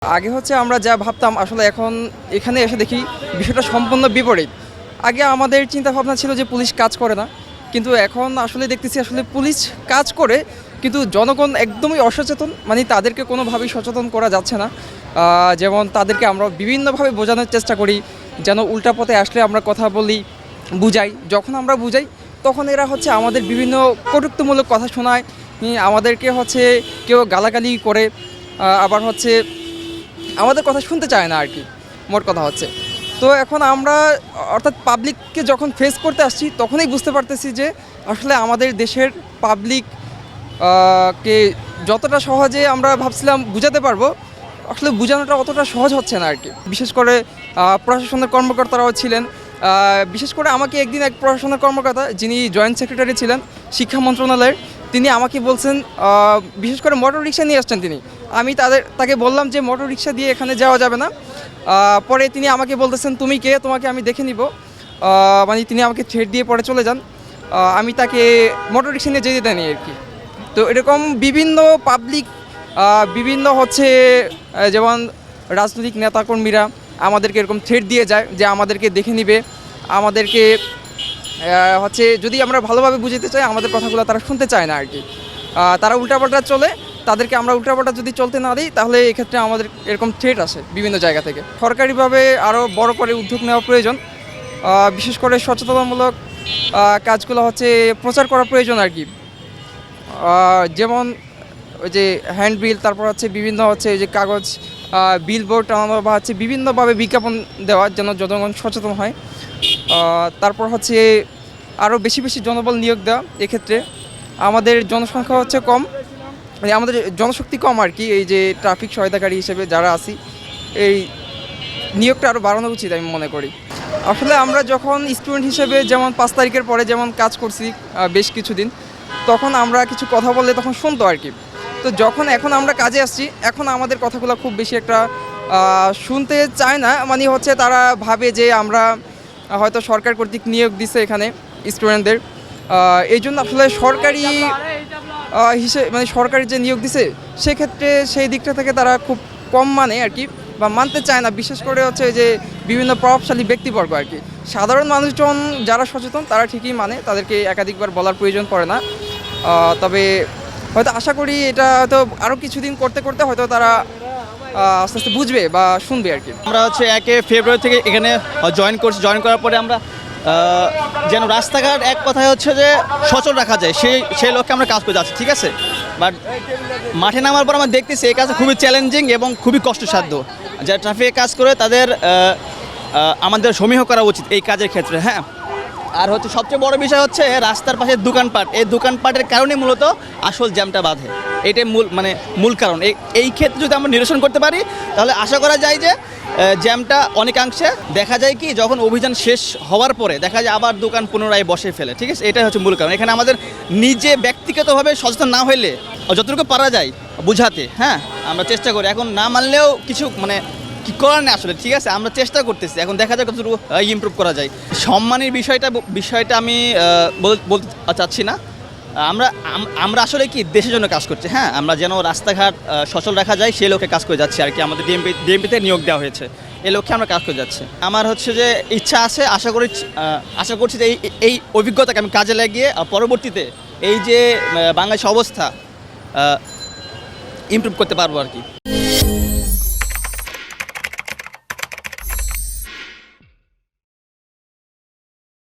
আগে হচ্ছে আমরা যা ভাবতাম আসলে এখন এখানে এসে দেখি বিষয়টা সম্পূর্ণ বিপরীত। আগে আমাদের চিন্তাভাবনা ছিল যে পুলিশ কাজ করে না। কিন্তু এখন আসলে দেখতেছি আসলে পুলিশ কাজ করে, কিন্তু জনগণ একদমই অসচেতন। মানে তাদেরকে কোনোভাবেই সচেতন করা যাচ্ছে না। যেমন তাদেরকে আমরা বিভিন্নভাবে বোঝানোর চেষ্টা করি, যেন উল্টা পথে আসলে আমরা কথা বলি, বুঝাই। যখন আমরা বুঝাই তখন এরা হচ্ছে আমাদের বিভিন্ন কটূক্তিমূলক কথা শোনায়। আমাদেরকে হচ্ছে কেউ গালাগালি করে, আবার হচ্ছে আমাদের কথা শুনতে চায় না আর কি, মোট কথা হচ্ছে। তো এখন আমরা অর্থাৎ পাবলিককে যখন ফেস করতে আসছি তখনই বুঝতে পারতেছি যে আসলে আমাদের দেশের পাবলিক কে যতটা সহজে আমরা ভাবছিলাম বুঝাতে পারবো, আসলে বোঝানোটা অতটা সহজ হচ্ছে না আর কি। বিশেষ করে প্রশাসনের কর্মকর্তারাও ছিলেন। বিশেষ করে আমাকে একদিন এক প্রশাসনের কর্মকর্তা, যিনি জয়েন্ট সেক্রেটারি ছিলেন শিক্ষা মন্ত্রণালয়ের, তিনি আমাকে বলছেন, বিশেষ করে মোটর রিক্সা নিয়ে আসছেন তিনি। আমি তাকে বললাম যে মোটর রিক্সা দিয়ে এখানে যাওয়া যাবে না। পরে তিনি আমাকে বলতেছেন, তুমি কে, তোমাকে আমি দেখে নিব। মানে তিনি আমাকে ছেড় দিয়ে পরে চলে যান। আমি তাকে মোটর রিক্সা নিয়ে যেতে দেয়নি আর কি। তো এরকম বিভিন্ন পাবলিক, বিভিন্ন হচ্ছে যেমন রাজনৈতিক নেতাকর্মীরা আমাদেরকে এরকম থ্রেট দিয়ে যায় যে আমাদেরকে দেখে নিবে, আমাদেরকে হচ্ছে যদি আমরা ভালোভাবে বুঝতে চাই আমাদের কথাগুলো তারা শুনতে চায় না আর কি। তারা উল্টাপাল্টা চলে, তাদেরকে আমরা উল্টাপাল্টা যদি চলতে না দিই তাহলে এক্ষেত্রে আমাদের এরকম থ্রেট আসে বিভিন্ন জায়গা থেকে। সরকারিভাবে আরও বড় করে উদ্যোগ নেওয়া প্রয়োজন। বিশেষ করে সচেতনামূলক কাজগুলো হচ্ছে প্রচার করা প্রয়োজন আর কি। যেমন ওই যে হ্যান্ডবিল, তারপর হচ্ছে বিভিন্ন হচ্ছে ওই যে কাগজ, বিলবোর্ড টানানো, বা হচ্ছে বিভিন্নভাবে বিজ্ঞাপন দেওয়া যেন জনগণ সচেতন হয়। তারপর হচ্ছে আরও বেশি বেশি জনবল নিয়োগ দেওয়া। এক্ষেত্রে আমাদের জনসংখ্যা হচ্ছে কম, মানে আমাদের জনশক্তি কম আর কি। এই যে ট্রাফিক সহায়তাকারী হিসেবে যারা আছি, এই নিয়োগটা আরও বাড়ানো উচিত আমি মনে করি। আসলে আমরা যখন স্টুডেন্ট হিসেবে যেমন 5 তারিখের পরে যেমন কাজ করছি বেশ কিছুদিন, তখন আমরা কিছু কথা বললে তখন শুনতো আর কি। তো যখন এখন আমরা কাজে আসছি, এখন আমাদের কথাগুলো খুব বেশি একটা শুনতে চায় না। মানে হচ্ছে তারা ভাবে যে আমরা হয়তো সরকার কর্তৃক নিয়োগ দিছে এখানে স্টুডেন্টদের। এই জন্য আসলে সরকারি হিসেবে মানে সরকারি যে নিয়োগ দিছে সেক্ষেত্রে সেই দিকটা থেকে তারা খুব কম মানে আর কি, বা মানতে চায় না। বিশেষ করে হচ্ছে যে বিভিন্ন প্রভাবশালী ব্যক্তিবর্গ আর কি। সাধারণ মানুষজন যারা সচেতন তারা ঠিকই মানে, তাদেরকে একাধিকবার বলার প্রয়োজন পড়ে না। তবে হয়তো আশা করি এটা হয়তো আরও কিছুদিন করতে করতে হয়তো তারা আস্তে আস্তে বুঝবে বা শুনবে আর কি। আমরা হচ্ছে 1 ফেব্রুয়ারি থেকে এখানে জয়েন করছি। জয়েন করার পরে আমরা যেন রাস্তাঘাট এক কথায় হচ্ছে যে সচল রাখা যায় সেই লক্ষ্যে আমরা কাজ করে যাচ্ছি, ঠিক আছে। বাট মাঠে নামার পর আমরা দেখতেছি এই কাজটা খুবই চ্যালেঞ্জিং এবং খুবই কষ্টসাধ্য। যারা ট্রাফিকে কাজ করে তাদের আমাদের সমীহ করা উচিত এই কাজের ক্ষেত্রে, হ্যাঁ। আর হচ্ছে সবচেয়ে বড় বিষয় হচ্ছে রাস্তার পাশে দোকানপাট, এই দোকানপাটের কারণে মূলত আসল জ্যামটা বাঁধে। এইটাই মূল কারণ। এই ক্ষেত্রে যদি আমরা নিরসন করতে পারি তাহলে আশা করা যায় যে জ্যামটা অনেকাংশে দেখা যায় কি যখন অভিযান শেষ হওয়ার পরে দেখা যায় আবার দোকান পুনরায় বসে ফেলে, ঠিক আছে। এটাই হচ্ছে মূল কারণ। এখানে আমাদের নিজে ব্যক্তিগতভাবে সচেতন না হইলে যতটুকু পারা যায় বুঝাতে, হ্যাঁ, আমরা চেষ্টা করি। এখন না মানলেও কিছু মানে কি করার নেই আসলে, ঠিক আছে। আমরা চেষ্টা করতেছি, এখন দেখা যায় কতটুকু ইমপ্রুভ করা যায়। সম্মানের বিষয়টা আমি বলতে চাচ্ছি না। আমরা আসলে কি দেশের জন্য কাজ করছি, হ্যাঁ। আমরা যেন রাস্তাঘাট সচল রাখা যায় সেই লক্ষ্যে কাজ করে যাচ্ছি আর কি। আমাদের ডিএমপিতে নিয়োগ দেওয়া হয়েছে, এই লক্ষ্যে আমরা কাজ করে যাচ্ছি। আমার হচ্ছে যে ইচ্ছা আছে, আশা করছি যে এই অভিজ্ঞতাকে আমি কাজে লাগিয়ে পরবর্তীতে এই যে বাংলাদেশ অবস্থা ইমপ্রুভ করতে পারবো আর কি।